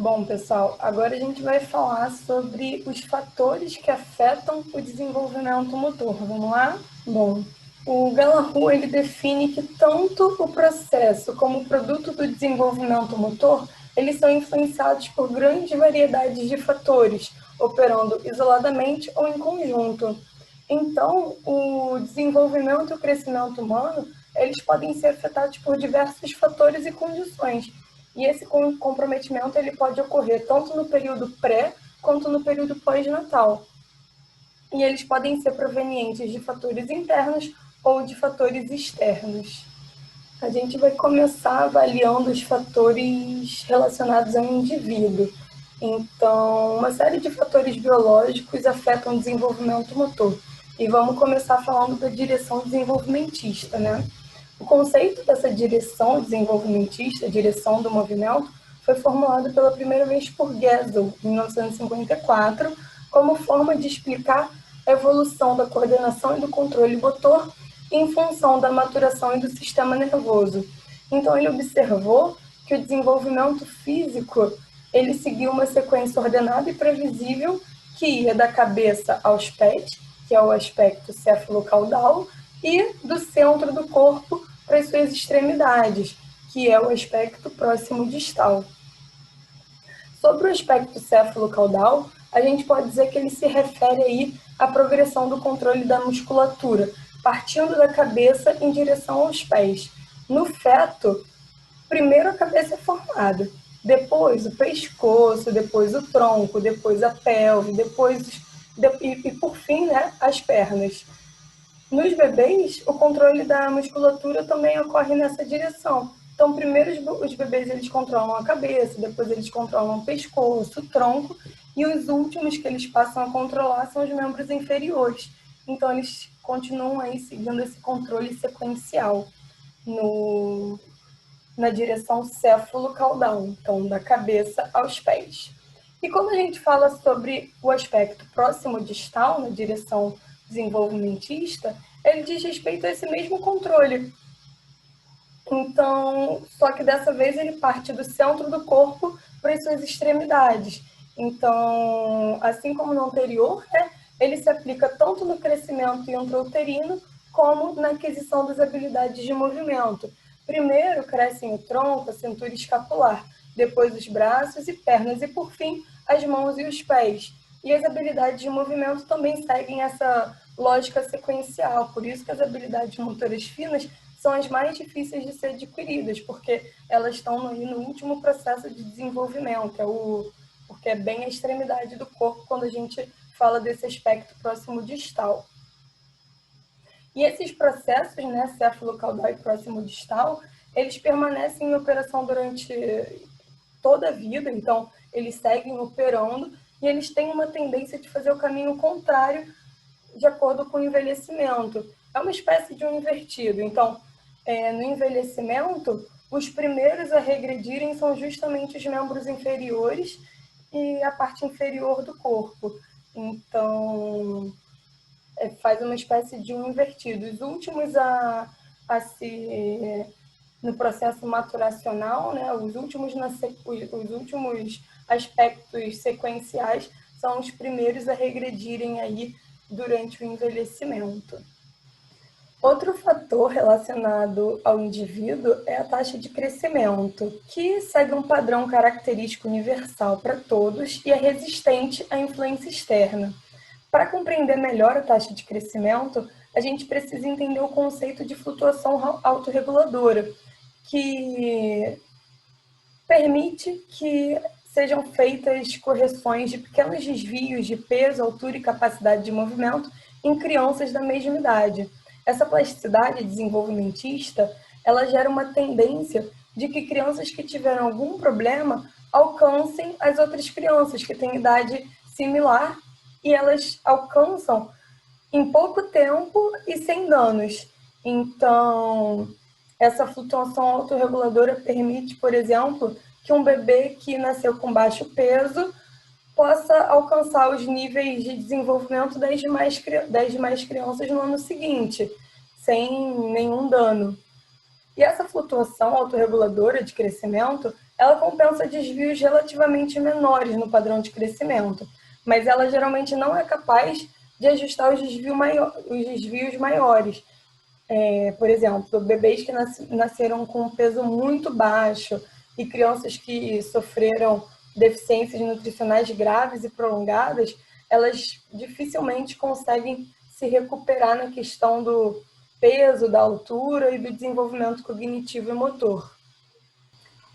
Bom, pessoal, agora a gente vai falar sobre os fatores que afetam o desenvolvimento motor. Vamos lá? Bom, o Gallagher ele define que tanto o processo como o produto do desenvolvimento motor, eles são influenciados por grandes variedades de fatores, operando isoladamente ou em conjunto. Então, o desenvolvimento e o crescimento humano, eles podem ser afetados por diversos fatores e condições. E esse comprometimento ele pode ocorrer tanto no período pré quanto no período pós-natal. E eles podem ser provenientes de fatores internos ou de fatores externos. A gente vai começar avaliando os fatores relacionados ao indivíduo. Então, uma série de fatores biológicos afetam o desenvolvimento motor. E vamos começar falando da direção desenvolvimentista, né? O conceito dessa direção desenvolvimentista, direção do movimento, foi formulado pela primeira vez por Gesell, em 1954, como forma de explicar a evolução da coordenação e do controle motor em função da maturação e do sistema nervoso. Então, ele observou que o desenvolvimento físico ele seguiu uma sequência ordenada e previsível que ia da cabeça aos pés, que é o aspecto céfalo-caudal, e do centro do corpo para as suas extremidades, que é o aspecto próximo distal. Sobre o aspecto céfalo-caudal, a gente pode dizer que ele se refere aí à progressão do controle da musculatura, partindo da cabeça em direção aos pés. No feto, primeiro a cabeça é formada, depois o pescoço, depois o tronco, depois a pelve, e por fim, né, as pernas. Nos bebês, o controle da musculatura também ocorre nessa direção. Então, primeiro os bebês eles controlam a cabeça, depois eles controlam o pescoço, o tronco, e os últimos que eles passam a controlar são os membros inferiores. Então, eles continuam aí seguindo esse controle sequencial na direção céfalo-caudal, então da cabeça aos pés. E quando a gente fala sobre o aspecto próximo distal, na direção desenvolvimentista, ele diz respeito a esse mesmo controle. Então, só que dessa vez ele parte do centro do corpo para as suas extremidades. Então, assim como no anterior, né, ele se aplica tanto no crescimento intrauterino como na aquisição das habilidades de movimento. Primeiro crescem o tronco, a cintura escapular, depois os braços e pernas e, por fim, as mãos e os pés. E as habilidades de movimento também seguem essa lógica sequencial, por isso que as habilidades motoras finas são as mais difíceis de ser adquiridas, porque elas estão no último processo de desenvolvimento, porque é bem a extremidade do corpo quando a gente fala desse aspecto próximo distal. E esses processos, né, céfalo-caudal e próximo distal, eles permanecem em operação durante toda a vida, então eles seguem operando e eles têm uma tendência de fazer o caminho contrário de acordo com o envelhecimento. É uma espécie de um invertido. Então, no envelhecimento, os primeiros a regredirem são justamente os membros inferiores e a parte inferior do corpo. Então, faz uma espécie de um invertido. Os últimos no processo maturacional, né, os últimos aspectos sequenciais são os primeiros a regredirem aí durante o envelhecimento. Outro fator relacionado ao indivíduo é a taxa de crescimento, que segue um padrão característico universal para todos e é resistente à influência externa. Para compreender melhor a taxa de crescimento, a gente precisa entender o conceito de flutuação autorreguladora, que permite que sejam feitas correções de pequenos desvios de peso, altura e capacidade de movimento em crianças da mesma idade. Essa plasticidade desenvolvimentista, ela gera uma tendência de que crianças que tiveram algum problema alcancem as outras crianças que têm idade similar e elas alcançam em pouco tempo e sem danos. Então, essa flutuação autorreguladora permite, por exemplo, que um bebê que nasceu com baixo peso possa alcançar os níveis de desenvolvimento das demais crianças no ano seguinte, sem nenhum dano. E essa flutuação autorreguladora de crescimento, ela compensa desvios relativamente menores no padrão de crescimento, mas ela geralmente não é capaz de ajustar os desvios maiores. Por exemplo, bebês que nasceram com um peso muito baixo e crianças que sofreram deficiências nutricionais graves e prolongadas, elas dificilmente conseguem se recuperar na questão do peso, da altura e do desenvolvimento cognitivo e motor.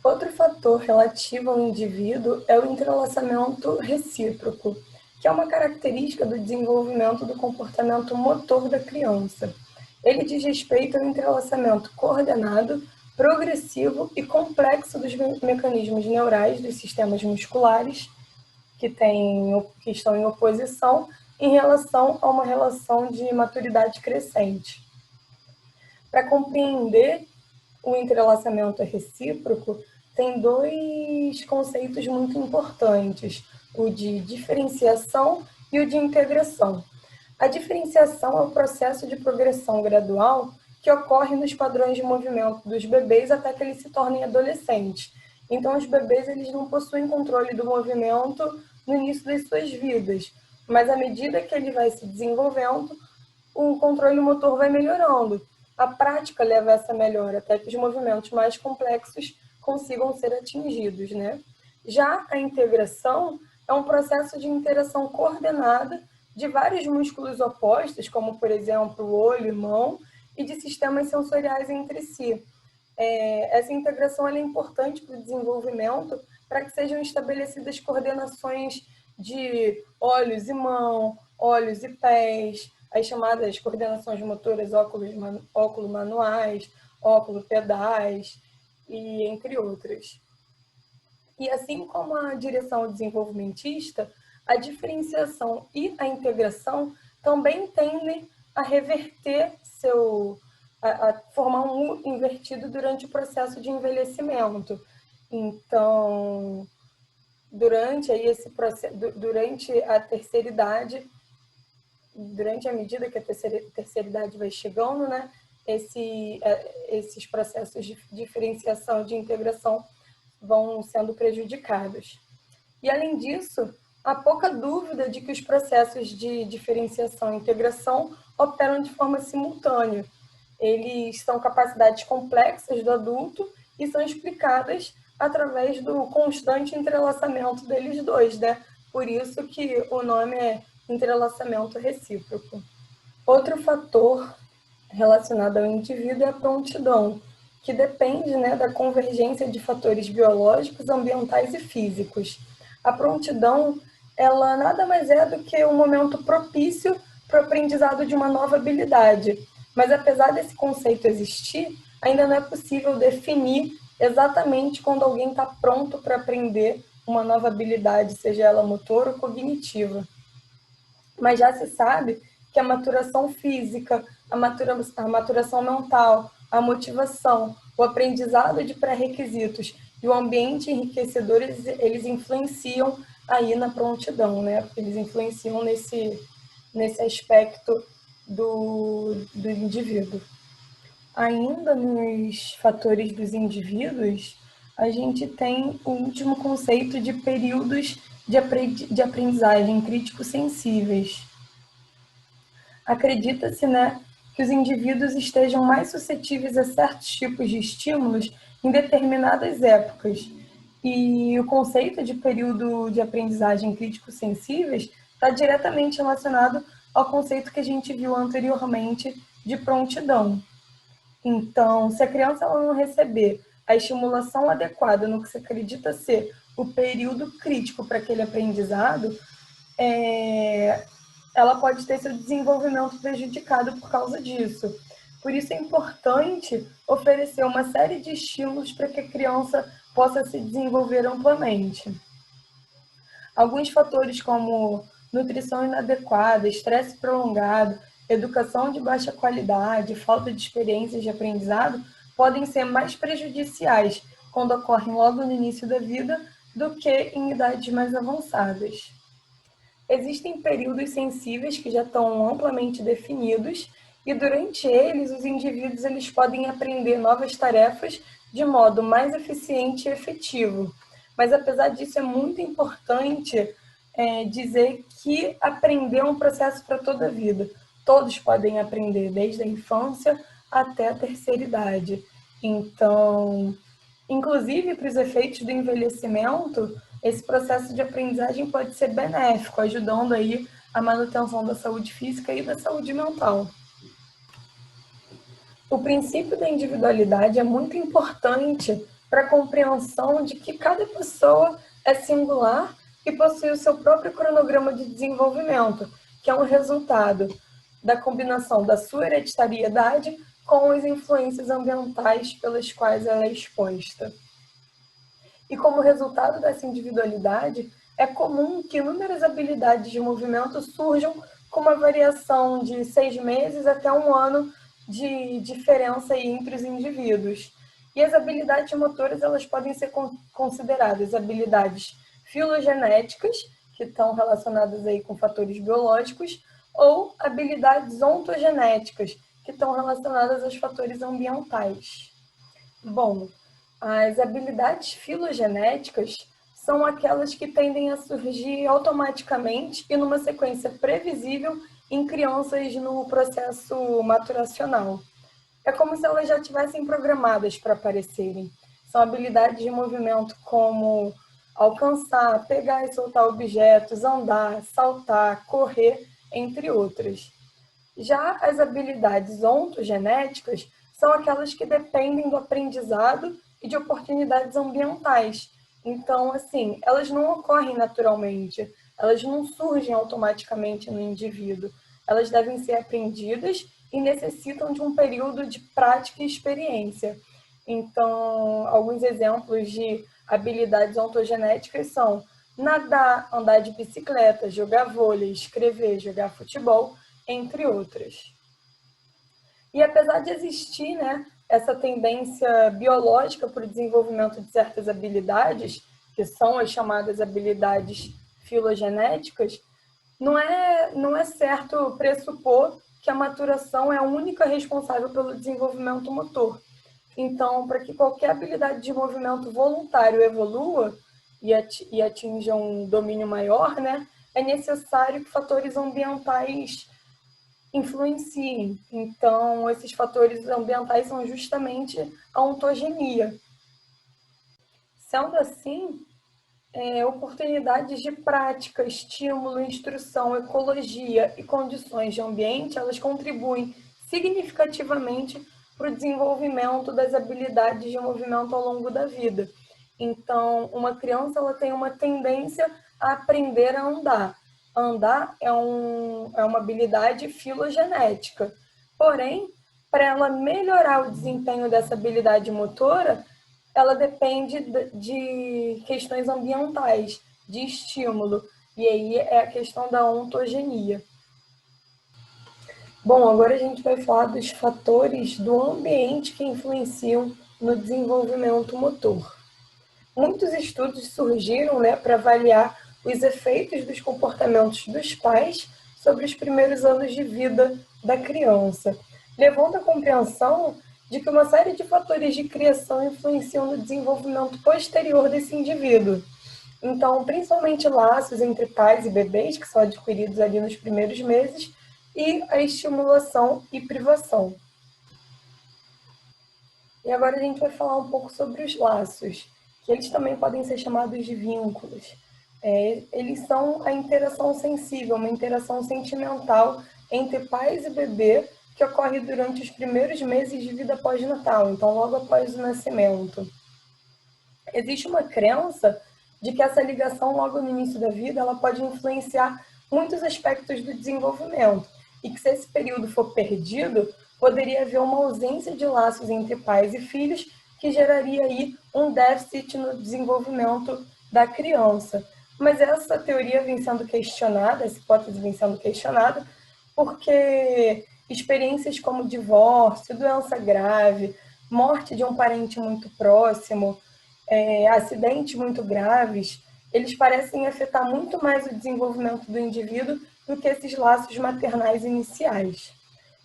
Outro fator relativo ao indivíduo é o entrelaçamento recíproco, que é uma característica do desenvolvimento do comportamento motor da criança. Ele diz respeito ao entrelaçamento coordenado, progressivo e complexo dos mecanismos neurais dos sistemas musculares que estão em oposição em relação a uma relação de maturidade crescente. Para compreender o entrelaçamento recíproco, tem dois conceitos muito importantes, o de diferenciação e o de integração. A diferenciação é o processo de progressão gradual que ocorre nos padrões de movimento dos bebês até que eles se tornem adolescentes. Então, os bebês eles não possuem controle do movimento no início das suas vidas, mas à medida que ele vai se desenvolvendo, o controle motor vai melhorando. A prática leva a essa melhora até que os movimentos mais complexos consigam ser atingidos, né? Já a integração é um processo de interação coordenada de vários músculos opostos, como, por exemplo, o olho e mão, e de sistemas sensoriais entre si. Essa integração é importante para o desenvolvimento, para que sejam estabelecidas coordenações de olhos e mão, olhos e pés, as chamadas coordenações motoras óculo-manuais, óculo-pedais, e entre outras. E assim como a direção desenvolvimentista, a diferenciação e a integração também tendem a reverter a formar um U invertido durante o processo de envelhecimento. Então, durante a terceira idade, durante a medida que a terceira idade vai chegando, né, esses processos de diferenciação e de integração vão sendo prejudicados. E, além disso, há pouca dúvida de que os processos de diferenciação e integração operam de forma simultânea. Eles são capacidades complexas do adulto e são explicadas através do constante entrelaçamento deles dois, né? Por isso que o nome é entrelaçamento recíproco. Outro fator relacionado ao indivíduo é a prontidão, que depende, né, da convergência de fatores biológicos, ambientais e físicos. A prontidão, ela nada mais é do que um momento propício para o aprendizado de uma nova habilidade. Mas apesar desse conceito existir, ainda não é possível definir exatamente quando alguém está pronto para aprender uma nova habilidade, seja ela motor ou cognitiva. Mas já se sabe que a maturação física, a maturação mental, a motivação, o aprendizado de pré-requisitos e o ambiente enriquecedor, eles influenciam aí na prontidão, né? Eles influenciam nesse aspecto do indivíduo. Ainda nos fatores dos indivíduos, a gente tem o último conceito de períodos de aprendizagem críticos sensíveis. Acredita-se, né, que os indivíduos estejam mais suscetíveis a certos tipos de estímulos em determinadas épocas. E o conceito de período de aprendizagem críticos sensíveis está diretamente relacionado ao conceito que a gente viu anteriormente de prontidão. Então, se a criança ela não receber a estimulação adequada no que se acredita ser o período crítico para aquele aprendizado, ela pode ter seu desenvolvimento prejudicado por causa disso. Por isso é importante oferecer uma série de estímulos para que a criança possa se desenvolver amplamente. Alguns fatores como nutrição inadequada, estresse prolongado, educação de baixa qualidade, falta de experiências de aprendizado podem ser mais prejudiciais quando ocorrem logo no início da vida do que em idades mais avançadas. Existem períodos sensíveis que já estão amplamente definidos e durante eles os indivíduos podem aprender novas tarefas de modo mais eficiente e efetivo. Mas, apesar disso, é muito importante dizer que aprender é um processo para toda a vida. Todos podem aprender, desde a infância até a terceira idade. Então, inclusive para os efeitos do envelhecimento, esse processo de aprendizagem pode ser benéfico, ajudando aí a manutenção da saúde física e da saúde mental. O princípio da individualidade é muito importante para a compreensão de que cada pessoa é singular e possui o seu próprio cronograma de desenvolvimento, que é um resultado da combinação da sua hereditariedade com as influências ambientais pelas quais ela é exposta. E como resultado dessa individualidade, é comum que inúmeras habilidades de movimento surjam com uma variação de 6 meses até 1 ano de diferença entre os indivíduos. E as habilidades motoras elas podem ser consideradas habilidades filogenéticas, que estão relacionadas aí com fatores biológicos, ou habilidades ontogenéticas, que estão relacionadas aos fatores ambientais. Bom, as habilidades filogenéticas são aquelas que tendem a surgir automaticamente e numa sequência previsível em crianças no processo maturacional. É como se elas já estivessem programadas para aparecerem. São habilidades de movimento como alcançar, pegar e soltar objetos, andar, saltar, correr, entre outras. Já as habilidades ontogenéticas são aquelas que dependem do aprendizado e de oportunidades ambientais. Então, assim, elas não ocorrem naturalmente, elas não surgem automaticamente no indivíduo. Elas devem ser aprendidas e necessitam de um período de prática e experiência. Então, alguns exemplos de habilidades ontogenéticas são nadar, andar de bicicleta, jogar vôlei, escrever, jogar futebol, entre outras. E apesar de existir, essa tendência biológica para o desenvolvimento de certas habilidades, que são as chamadas habilidades filogenéticas, não é certo pressupor que a maturação é a única responsável pelo desenvolvimento motor. Então, para que qualquer habilidade de movimento voluntário evolua e atinja um domínio maior, é necessário que fatores ambientais influenciem. Então, esses fatores ambientais são justamente a ontogenia. Sendo assim, oportunidades de prática, estímulo, instrução, ecologia e condições de ambiente, elas contribuem significativamente para o desenvolvimento das habilidades de movimento ao longo da vida. Então, uma criança ela tem uma tendência a aprender a andar. Andar é uma habilidade filogenética. Porém, para ela melhorar o desempenho dessa habilidade motora, ela depende de questões ambientais, de estímulo. E aí é a questão da ontogenia. Bom, agora a gente vai falar dos fatores do ambiente que influenciam no desenvolvimento motor. Muitos estudos surgiram para avaliar os efeitos dos comportamentos dos pais sobre os primeiros anos de vida da criança, levando à compreensão de que uma série de fatores de criação influenciam no desenvolvimento posterior desse indivíduo. Então, principalmente laços entre pais e bebês, que são adquiridos ali nos primeiros meses, e a estimulação e privação. E agora a gente vai falar um pouco sobre os laços, que eles também podem ser chamados de vínculos. Eles são a interação sensível, uma interação sentimental entre pais e bebê, que ocorre durante os primeiros meses de vida pós-natal, então logo após o nascimento. Existe uma crença de que essa ligação logo no início da vida ela pode influenciar muitos aspectos do desenvolvimento e que se esse período for perdido, poderia haver uma ausência de laços entre pais e filhos que geraria aí um déficit no desenvolvimento da criança. Mas essa teoria vem sendo questionada, essa hipótese vem sendo questionada, porque experiências como divórcio, doença grave, morte de um parente muito próximo, acidentes muito graves, eles parecem afetar muito mais o desenvolvimento do indivíduo do que esses laços maternais iniciais.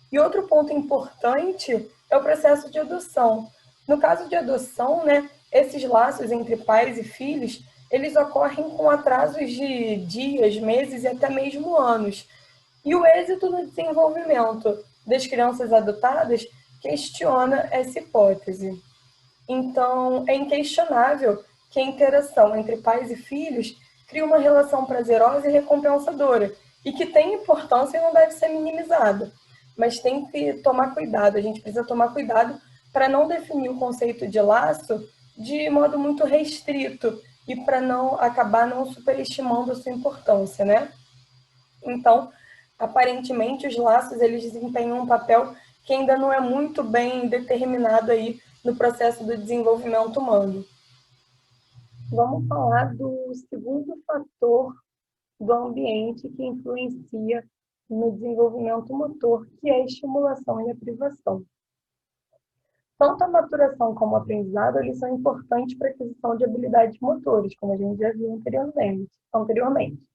E outro ponto importante é o processo de adoção. No caso de adoção, né, esses laços entre pais e filhos, eles ocorrem com atrasos de dias, meses e até mesmo anos. E o êxito no desenvolvimento das crianças adotadas questiona essa hipótese. Então, é inquestionável que a interação entre pais e filhos cria uma relação prazerosa e recompensadora, e que tem importância e não deve ser minimizada. Mas tem que tomar cuidado, a gente precisa tomar cuidado para não definir o conceito de laço de modo muito restrito e para não acabar não superestimando a sua importância, né? Então, aparentemente, os laços eles desempenham um papel que ainda não é muito bem determinado aí no processo do desenvolvimento humano. Vamos falar do segundo fator do ambiente que influencia no desenvolvimento motor, que é a estimulação e a privação. Tanto a maturação como o aprendizado, eles são importantes para a aquisição de habilidades motores, como a gente já viu anteriormente.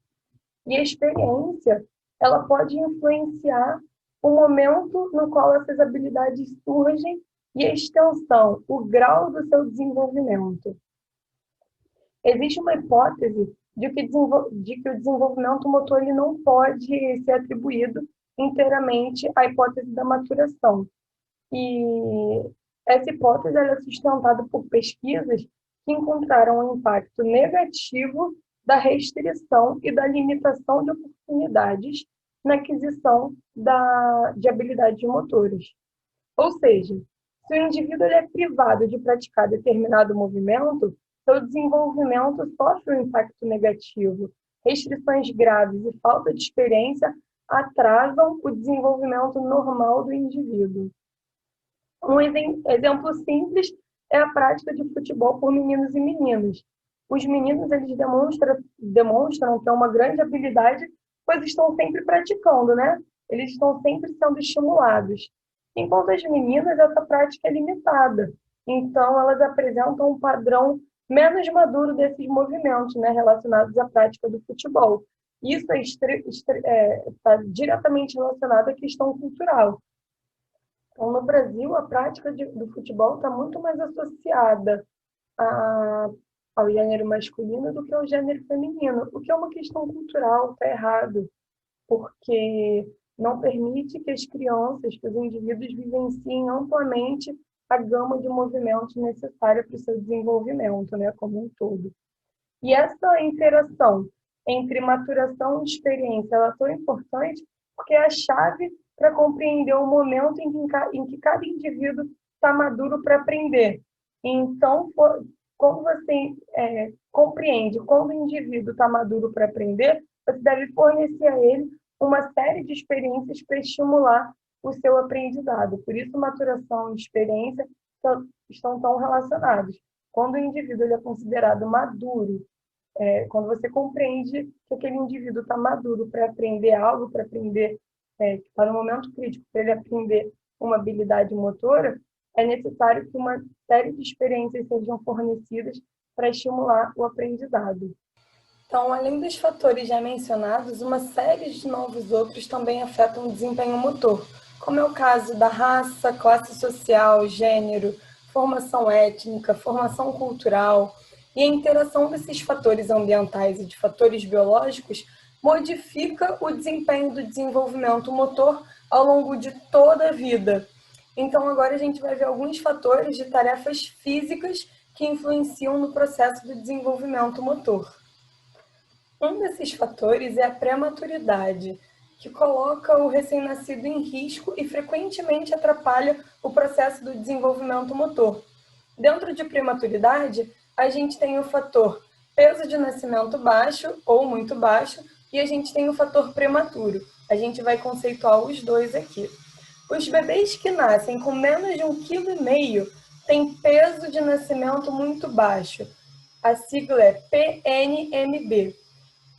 E a experiência, ela pode influenciar o momento no qual essas habilidades surgem e a extensão, o grau do seu desenvolvimento. Existe uma hipótese de que o desenvolvimento motor ele não pode ser atribuído inteiramente à hipótese da maturação. E essa hipótese ela é sustentada por pesquisas que encontraram um impacto negativo da restrição e da limitação de oportunidades na aquisição de habilidades motoras. Ou seja, se o indivíduo ele é privado de praticar determinado movimento, seu desenvolvimento sofre um impacto negativo. Restrições graves e falta de experiência atrasam o desenvolvimento normal do indivíduo. Um exemplo simples é a prática de futebol por meninos e meninas. Os meninos eles demonstram que é uma grande habilidade, pois estão sempre praticando, né? Eles estão sempre sendo estimulados. Enquanto as meninas, essa prática é limitada. Então, elas apresentam um padrão menos maduro desses movimentos, né, relacionados à prática do futebol. Isso está diretamente relacionado à questão cultural. Então, no Brasil, a prática do futebol está muito mais associada ao gênero masculino do que ao gênero feminino, o que é uma questão cultural, está errado, porque não permite que as crianças, que os indivíduos vivenciem amplamente a gama de movimentos necessária para o seu desenvolvimento, né, como um todo. E essa interação entre maturação e experiência ela é tão importante porque é a chave para compreender o momento em que cada indivíduo está maduro para aprender. Então, quando você compreende quando o indivíduo está maduro para aprender, você deve fornecer a ele uma série de experiências para estimular o seu aprendizado. Por isso, maturação e experiência estão tão relacionados. Quando o indivíduo ele é considerado maduro, quando você compreende que aquele indivíduo está maduro para aprender algo, para aprender, que está no momento crítico para ele aprender uma habilidade motora, é necessário que uma série de experiências sejam fornecidas para estimular o aprendizado. Então, além dos fatores já mencionados, uma série de novos outros também afetam o desempenho motor, como é o caso da raça, classe social, gênero, formação étnica, formação cultural, e a interação desses fatores ambientais e de fatores biológicos modifica o desempenho do desenvolvimento motor ao longo de toda a vida. Então, agora a gente vai ver alguns fatores de tarefas físicas que influenciam no processo do desenvolvimento motor. Um desses fatores é a prematuridade, que coloca o recém-nascido em risco e frequentemente atrapalha o processo do desenvolvimento motor. Dentro de prematuridade, a gente tem o fator peso de nascimento baixo ou muito baixo e a gente tem o fator prematuro. A gente vai conceituar os dois aqui. Os bebês que nascem com menos de 1,5 kg têm peso de nascimento muito baixo. A sigla é PNMB.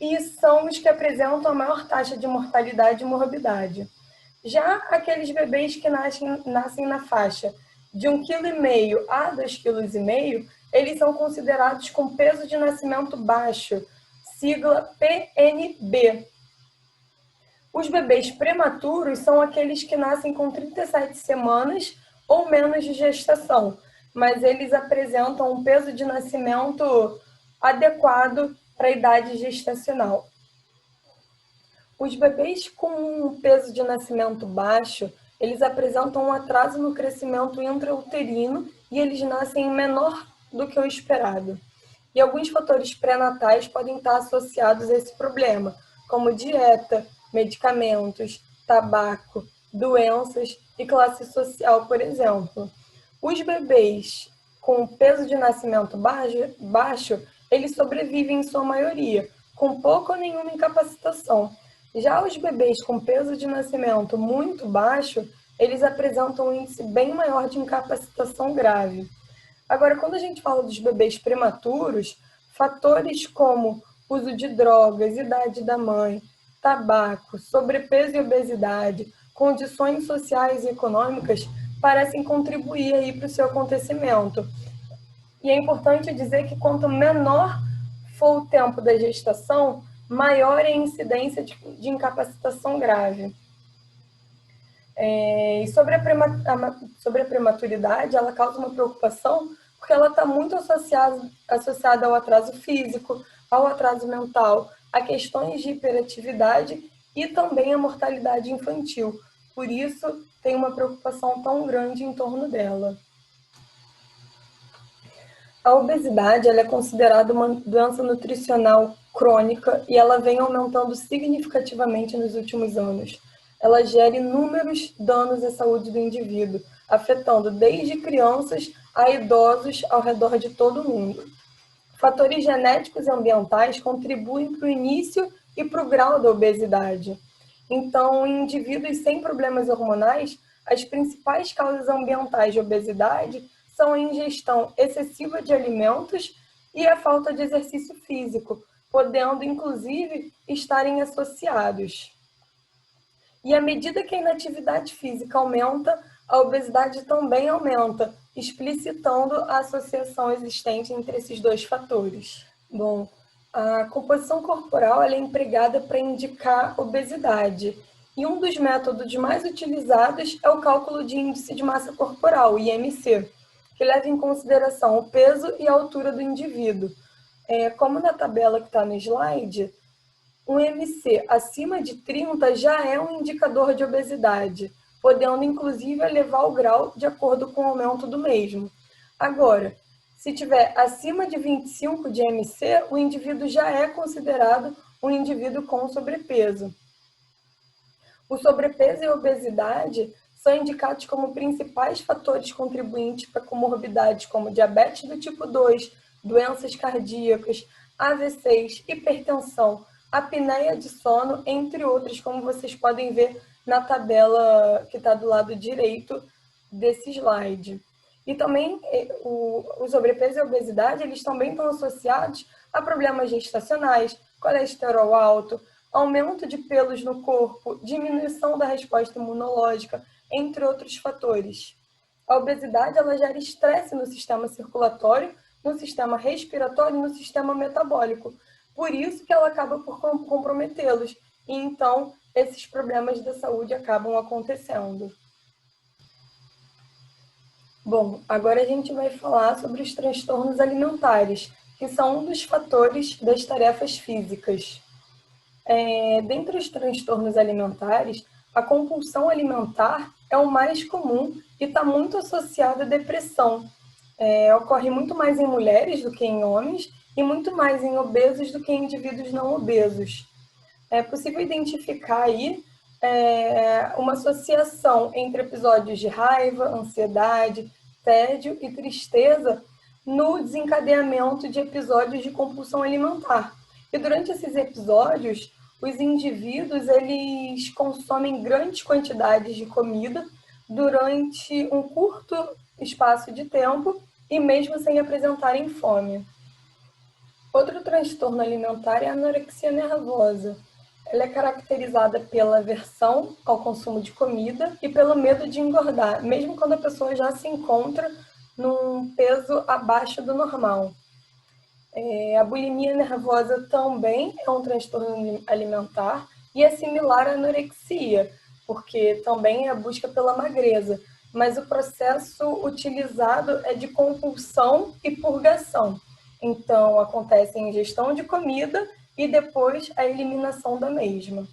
E são os que apresentam a maior taxa de mortalidade e morbidade. Já aqueles bebês que nascem na faixa de 1,5 kg a 2,5 kg, eles são considerados com peso de nascimento baixo, sigla PNB. Os bebês prematuros são aqueles que nascem com 37 semanas ou menos de gestação, mas eles apresentam um peso de nascimento adequado para a idade gestacional. Os bebês com peso de nascimento baixo, eles apresentam um atraso no crescimento intrauterino e eles nascem menor do que o esperado. E alguns fatores pré-natais podem estar associados a esse problema, como dieta, medicamentos, tabaco, doenças e classe social, por exemplo. Os bebês com peso de nascimento baixo, eles sobrevivem em sua maioria, com pouca ou nenhuma incapacitação. Já os bebês com peso de nascimento muito baixo, eles apresentam um índice bem maior de incapacitação grave. Agora, quando a gente fala dos bebês prematuros, fatores como uso de drogas, idade da mãe, tabaco, sobrepeso e obesidade, condições sociais e econômicas parecem contribuir aí para o seu acontecimento. E é importante dizer que quanto menor for o tempo da gestação, maior é a incidência de incapacitação grave. E sobre a prematuridade, ela causa uma preocupação porque ela está muito associada ao atraso físico, ao atraso mental, a questões de hiperatividade e também a mortalidade infantil. Por isso, tem uma preocupação tão grande em torno dela. A obesidade ela é considerada uma doença nutricional crônica e ela vem aumentando significativamente nos últimos anos. Ela gera inúmeros danos à saúde do indivíduo, afetando desde crianças a idosos ao redor de todo o mundo. Fatores genéticos e ambientais contribuem para o início e para o grau da obesidade. Então, em indivíduos sem problemas hormonais, as principais causas ambientais de obesidade são a ingestão excessiva de alimentos e a falta de exercício físico, podendo, inclusive, estarem associados. E à medida que a inatividade física aumenta, a obesidade também aumenta, explicitando a associação existente entre esses dois fatores. Bom, a composição corporal ela é empregada para indicar obesidade, e um dos métodos mais utilizados é o cálculo de índice de massa corporal, o IMC, que leva em consideração o peso e a altura do indivíduo. Como na tabela que está no slide, um IMC acima de 30 já é um indicador de obesidade, podendo inclusive elevar o grau de acordo com o aumento do mesmo. Agora, se tiver acima de 25 de IMC, o indivíduo já é considerado um indivíduo com sobrepeso. O sobrepeso e a obesidade são indicados como principais fatores contribuintes para comorbidades como diabetes do tipo 2, doenças cardíacas, AVCs, hipertensão, apneia de sono, entre outros, como vocês podem ver na tabela que está do lado direito desse slide. E também o sobrepeso e a obesidade, eles também estão associados a problemas gestacionais, colesterol alto, aumento de pelos no corpo, diminuição da resposta imunológica, entre outros fatores. A obesidade ela gera estresse no sistema circulatório, no sistema respiratório e no sistema metabólico. Por isso que ela acaba por comprometê-los. E então, esses problemas da saúde acabam acontecendo. Bom, agora a gente vai falar sobre os transtornos alimentares, que são um dos fatores das tarefas físicas. Dentre os transtornos alimentares, a compulsão alimentar é o mais comum e está muito associado à depressão. Ocorre muito mais em mulheres do que em homens e muito mais em obesos do que em indivíduos não obesos. É possível identificar aí uma associação entre episódios de raiva, ansiedade, tédio e tristeza no desencadeamento de episódios de compulsão alimentar. E durante esses episódios, os indivíduos eles consomem grandes quantidades de comida durante um curto espaço de tempo e mesmo sem apresentarem fome. Outro transtorno alimentar é a anorexia nervosa. Ela é caracterizada pela aversão ao consumo de comida e pelo medo de engordar, mesmo quando a pessoa já se encontra num peso abaixo do normal. A bulimia nervosa também é um transtorno alimentar e é similar à anorexia, porque também é a busca pela magreza. mas o processo utilizado é de compulsão e purgação. Então, acontece a ingestão de comida e depois a eliminação da mesma.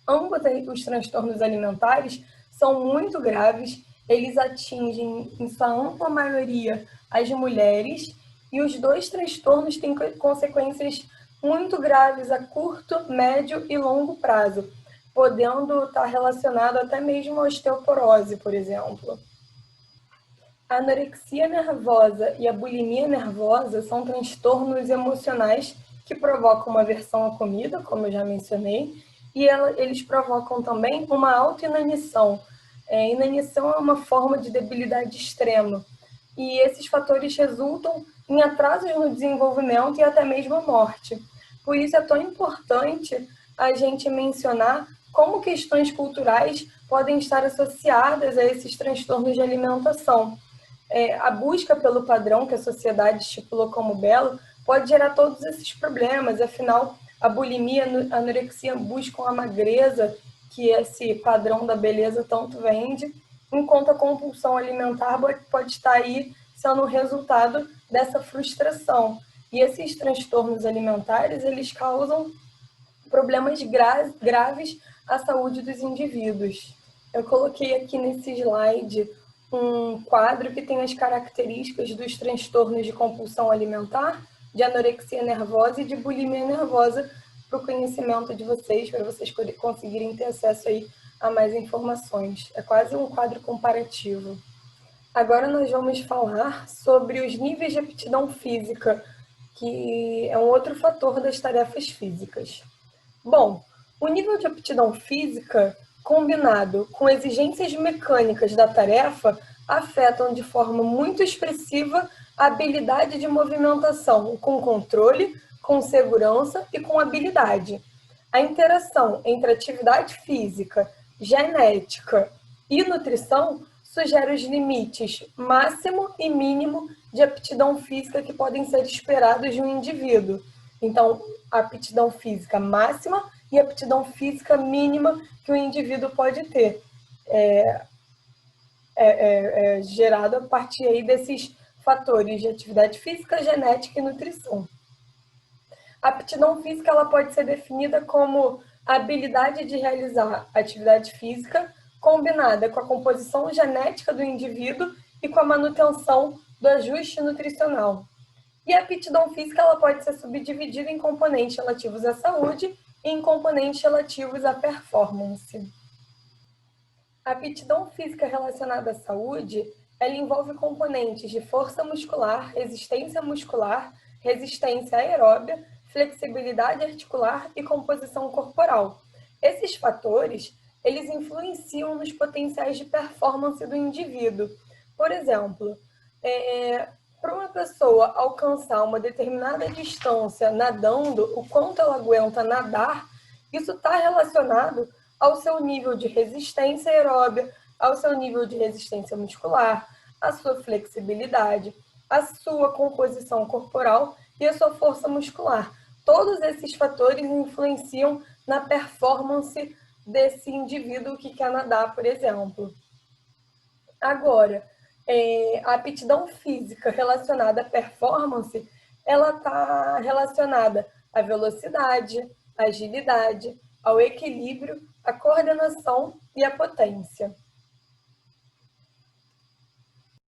Ambos os transtornos alimentares são muito graves, eles atingem, em sua ampla maioria, as mulheres, e os dois transtornos têm consequências muito graves a curto, médio e longo prazo, podendo estar relacionado até mesmo à osteoporose, por exemplo. A anorexia nervosa e a bulimia nervosa são transtornos emocionais que provocam uma aversão à comida, como eu já mencionei, e eles provocam também uma autoinanição. Inanição é uma forma de debilidade extrema, e esses fatores resultam em atrasos no desenvolvimento e até mesmo a morte. Por isso é tão importante a gente mencionar como questões culturais podem estar associadas a esses transtornos de alimentação. A busca pelo padrão que a sociedade estipulou como belo pode gerar todos esses problemas, afinal, a bulimia e a anorexia buscam a magreza, que esse padrão da beleza tanto vende, enquanto a compulsão alimentar pode estar aí sendo o resultado dessa frustração. E esses transtornos alimentares, eles causam problemas graves à saúde dos indivíduos. Eu coloquei aqui nesse slide um quadro que tem as características dos transtornos de compulsão alimentar, de anorexia nervosa e de bulimia nervosa, para o conhecimento de vocês, para vocês conseguirem ter acesso aí a mais informações. É quase um quadro comparativo. Agora nós vamos falar sobre os níveis de aptidão física, que é um outro fator das tarefas físicas. Bom, o nível de aptidão física, combinado com exigências mecânicas da tarefa, afetam de forma muito expressiva a habilidade de movimentação com controle, com segurança e com habilidade. A interação entre atividade física, genética e nutrição sugere os limites máximo e mínimo de aptidão física que podem ser esperados de um indivíduo. Então, a aptidão física máxima e a aptidão física mínima que o indivíduo pode ter, gerado a partir aí desses fatores de atividade física, genética e nutrição. A aptidão física ela pode ser definida como a habilidade de realizar atividade física combinada com a composição genética do indivíduo e com a manutenção do ajuste nutricional. E a aptidão física ela pode ser subdividida em componentes relativos à saúde e em componentes relativos à performance. A aptidão física relacionada à saúde, ela envolve componentes de força muscular, resistência aeróbia, flexibilidade articular e composição corporal. Esses fatores, eles influenciam nos potenciais de performance do indivíduo. Por exemplo, para uma pessoa alcançar uma determinada distância nadando, o quanto ela aguenta nadar, isso está relacionado ao seu nível de resistência aeróbia, ao seu nível de resistência muscular, à sua flexibilidade, à sua composição corporal e à sua força muscular. Todos esses fatores influenciam na performance desse indivíduo que quer nadar, por exemplo. Agora, a aptidão física relacionada à performance, ela está relacionada à velocidade, à agilidade, ao equilíbrio, à coordenação e à potência.